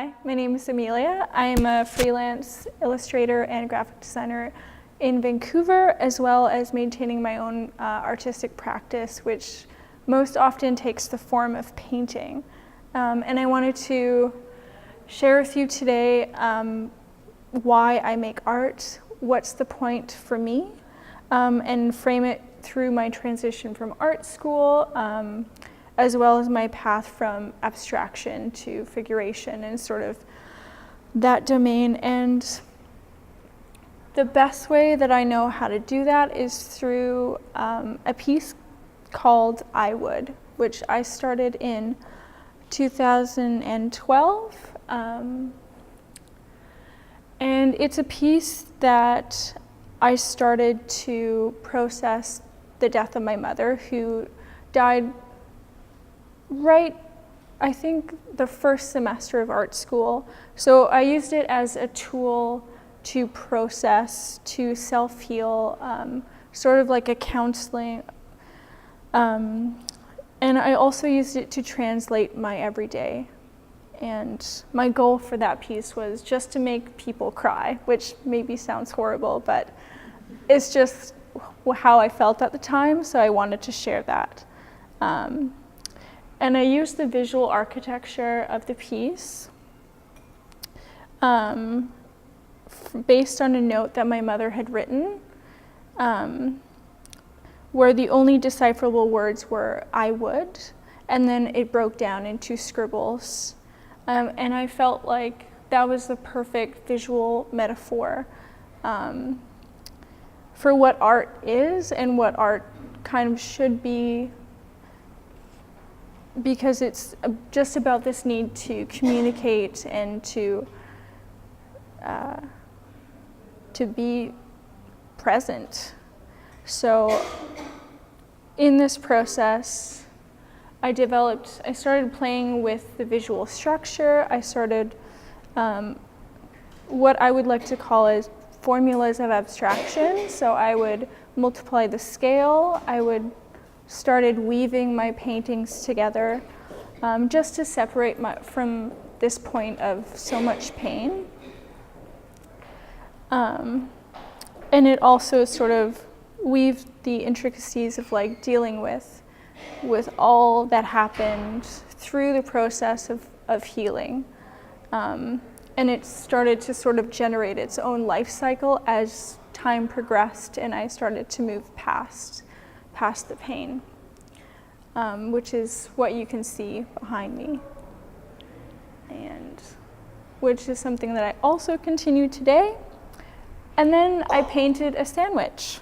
Hi, my name is Amelia. I'm a freelance illustrator and graphic designer in Vancouver, as well as maintaining my own artistic practice, which most often takes the form of painting. And I wanted to share with you today why I make art, what's the point for me, and frame it through my transition from art school, as well as my path from abstraction to figuration and sort of that domain. And the best way that I know how to do that is through a piece called I Would, which I started in 2012. And it's a piece that I started to process the death of my mother, who died right, I think, the first semester of art school. So I used it as a tool to process, to self-heal, sort of like a counseling. And I also used it to translate my everyday. And my goal for that piece was just to make people cry, which maybe sounds horrible, but it's just how I felt at the time, so I wanted to share that. And I used the visual architecture of the piece based on a note that my mother had written, where the only decipherable words were "I would," and then it broke down into scribbles. And I felt like that was the perfect visual metaphor for what art is and what art kind of should be, because it's just about this need to communicate and to be present. So in this process, I started playing with the visual structure. I started what I would like to call as formulas of abstraction. So I would multiply the scale. I started weaving my paintings together just to separate from this point of so much pain. And it also sort of weaved the intricacies of like dealing with all that happened through the process of healing. And it started to sort of generate its own life cycle as time progressed and I started to move past the pain, which is what you can see behind me, and which is something that I also continue today. And then I painted a sandwich.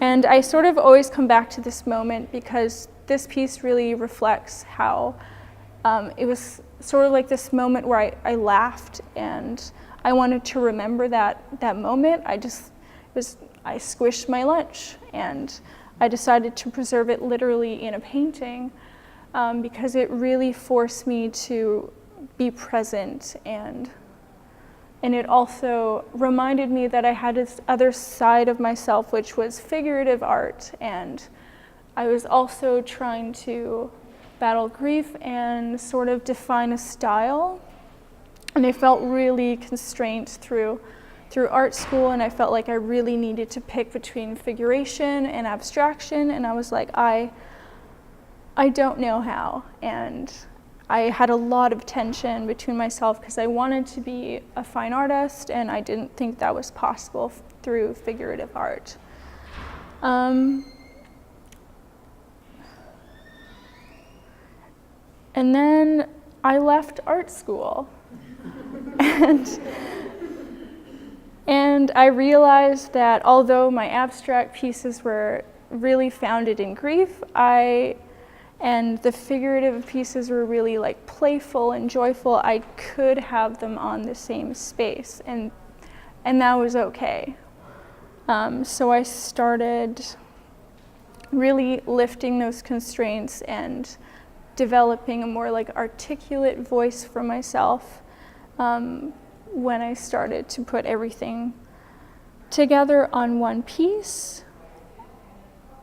And I sort of always come back to this moment because this piece really reflects how it was sort of like this moment where I laughed, and I wanted to remember that moment. I squished my lunch, and I decided to preserve it literally in a painting because it really forced me to be present, and it also reminded me that I had this other side of myself, which was figurative art, and I was also trying to battle grief and sort of define a style. And I felt really constrained through art school, and I felt like I really needed to pick between figuration and abstraction, and I was like, I don't know how. And I had a lot of tension between myself because I wanted to be a fine artist, and I didn't think that was possible through figurative art. And then I left art school. And I realized that although my abstract pieces were really founded in grief, and the figurative pieces were really like playful and joyful, I could have them on the same space, and that was okay. So I started really lifting those constraints and developing a more like articulate voice for myself when I started to put everything together on one piece.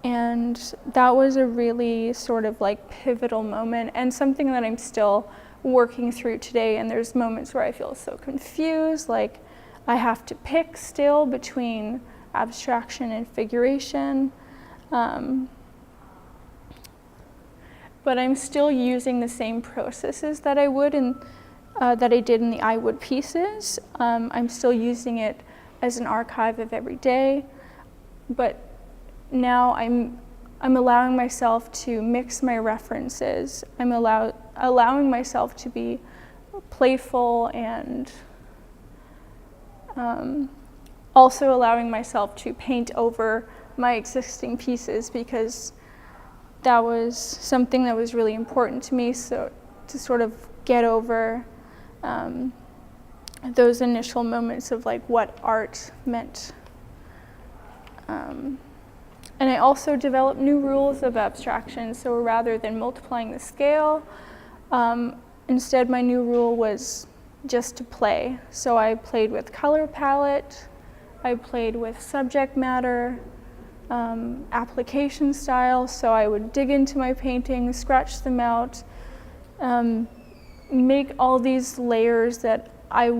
And that was a really sort of like pivotal moment, and something that I'm still working through today, and there's moments where I feel so confused, like I have to pick still between abstraction and figuration. But I'm still using the same processes that I would that I did in the I would pieces. I'm still using it as an archive of every day, but now I'm allowing myself to mix my references. I'm allowing myself to be playful, and also allowing myself to paint over my existing pieces, because that was something that was really important to me, so to sort of get over those initial moments of like what art meant. And I also developed new rules of abstraction, so rather than multiplying the scale, instead my new rule was just to play. So I played with color palette, I played with subject matter, application style, so I would dig into my paintings, scratch them out, make all these layers that I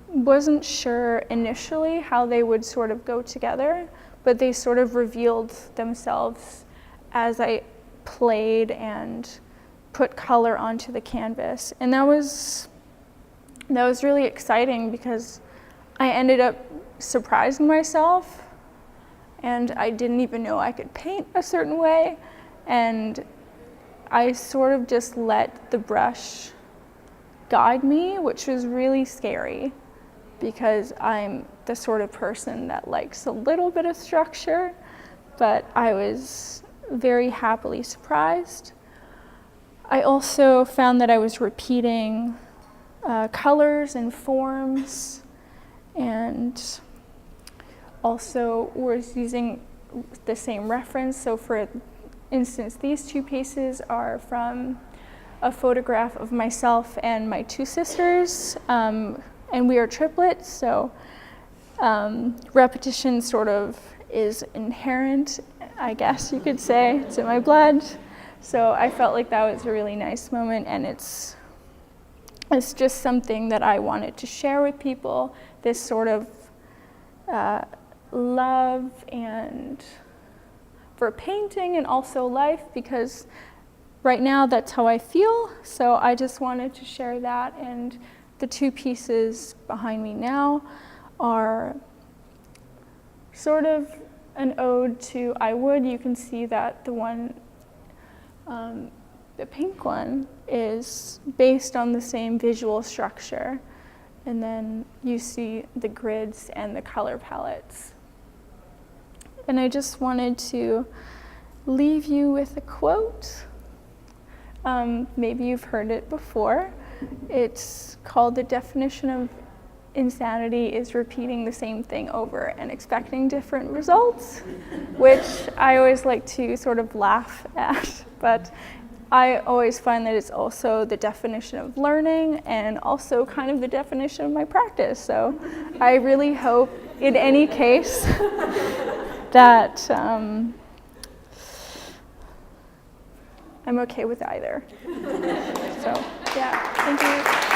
wasn't sure initially how they would sort of go together, but they sort of revealed themselves as I played and put color onto the canvas. And that was really exciting, because I ended up surprising myself, and I didn't even know I could paint a certain way, and I sort of just let the brush guide me, which was really scary, because I'm the sort of person that likes a little bit of structure, but I was very happily surprised. I also found that I was repeating colors and forms, and also was using the same reference. So for instance, these two pieces are from a photograph of myself and my two sisters, and we are triplets, so repetition sort of is inherent, I guess you could say. It's in my blood. So I felt like that was a really nice moment, and it's just something that I wanted to share with people, this sort of love and for painting and also life, because right now that's how I feel. So I just wanted to share that, and the two pieces behind me now are sort of an ode to I would. You can see that the one, the pink one, is based on the same visual structure, and then you see the grids and the color palettes. And I just wanted to leave you with a quote. Maybe you've heard it before. It's called, "The definition of insanity is repeating the same thing over and expecting different results," which I always like to sort of laugh at, but I always find that it's also the definition of learning and also kind of the definition of my practice. So I really hope, in any case, that I'm okay with either. So yeah, thank you.